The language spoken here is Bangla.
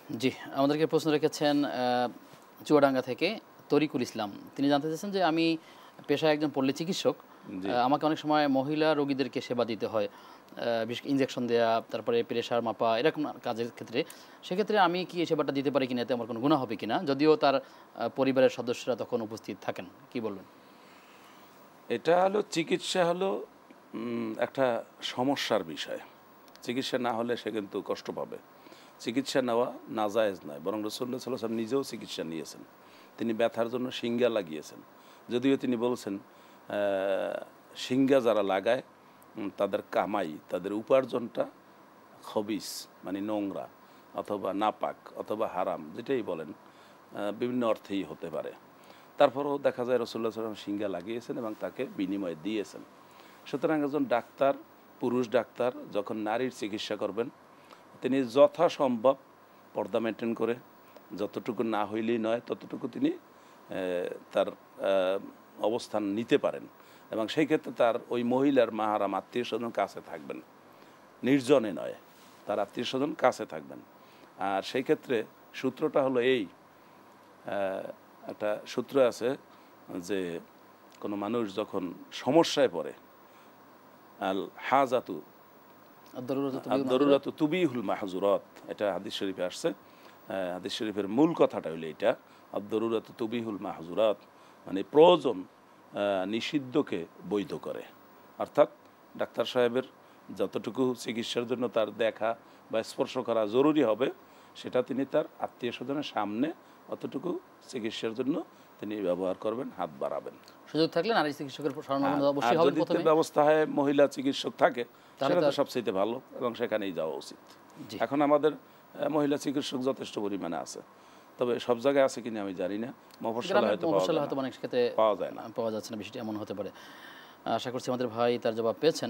জি, আমাদেরকে প্রশ্ন রেখেছেন চুয়াডাঙ্গা থেকে তরিকুল ইসলাম। তিনি জানতে চাচ্ছেন যে আমি পেশায় একজন পল্লী চিকিৎসক। জি। আমাকে অনেক সময় মহিলা রোগীদেরকে সেবা দিতে হয়। বিশেষ ইনজেকশন দেয়া, তারপরে প্রেশার মাপা এরকম কাজের ক্ষেত্রে। সেক্ষেত্রে আমি কি এই সেবাটা দিতে পারি কিনা, এতে আমার কোনো গুনাহ হবে কিনা? যদিও তার পরিবারের সদস্যরা তখন উপস্থিত থাকেন। কি বলবেন? এটা হলো চিকিৎসা হলো একটা সমস্যার বিষয়। চিকিৎসা না হলে সে কিন্তু কষ্ট পাবে। চিকিৎসা নেওয়া নাজায়েজ নয়, বরং রাসূলুল্লাহ সাল্লাল্লাহু আলাইহি ওয়াসাল্লাম নিজেও চিকিৎসা নিয়েছেন। তিনি ব্যথার জন্য শিঙ্গা লাগিয়েছেন। যদিও তিনি বলছেন শিঙ্গা যারা লাগায় তাদের কামাই, তাদের উপার্জনটা খবিস মানে নোংরা অথবা নাপাক অথবা হারাম, যেটাই বলেন বিভিন্ন অর্থেই হতে পারে। তারপরেও দেখা যায় রাসূলুল্লাহ সাল্লাল্লাহু আলাইহি ওয়াসাল্লাম শিঙ্গা লাগিয়েছেন এবং তাকে বিনিময় দিয়েছেন। সুতরাং একজন ডাক্তার, পুরুষ ডাক্তার যখন নারীর চিকিৎসা করবেন, তিনি যথাসম্ভব পর্দা মেনটেন করে, যতটুকু না হইলেই নয় ততটুকু তিনি তার অবস্থান নিতে পারেন এবং সেই ক্ষেত্রে তার ওই মহিলার মাহারাম আত্মীয় স্বজন কাছে থাকবেন, নির্জনে নয়, তার আত্মীয় স্বজন কাছে থাকবেন। আর সেই ক্ষেত্রে সূত্রটা হলো এই, একটা সূত্র আছে যে কোনো মানুষ যখন সমস্যায় পড়ে, আল হাজাতু দরুরাতু তুবিহুল মাহজুরাত, এটা হাদিস শরীফে আসছে। হাদিস শরীফের মূল কথাটা হলো এটা, দরুরাতু তুবিহুল মাহজুরাত, মানে প্রয়োজন নিষিদ্ধকে বৈধ করে। অর্থাৎ ডাক্তার সাহেবের যতটুকু চিকিৎসার জন্য তার দেখা বা স্পর্শ করা জরুরি হবে, সেটা তিনি তার আত্মীয় স্বজনের সামনে অতটুকু চিকিৎসার জন্য তিনি ব্যবহার করবেন, হাত বাড়াবেন। সুযোগ থাকলে নারী চিকিৎসকের শরণাপন্ন অবশ্যই আর হবেন যদি প্রথমে। ব্যবস্থা হয় মহিলা চিকিৎসক থাকে, তাহলে সেটা তো তো সবচেয়ে ভালো এবং সেখানেই যাওয়া উচিত। জি। এখন আমাদের মহিলা চিকিৎসক যথেষ্ট পরিমাণে আছে, তবে সব জায়গায় আছে কিনা আমি জানি না। মফস্বলে হয়তো হয়তো অনেক ক্ষেত্রে পাওয়া যায় না। পাওয়া যাচ্ছে না, বিষয়টি এমন হতে পারে। আশা করছি আমাদের ভাই তার জবাব পেয়েছেন।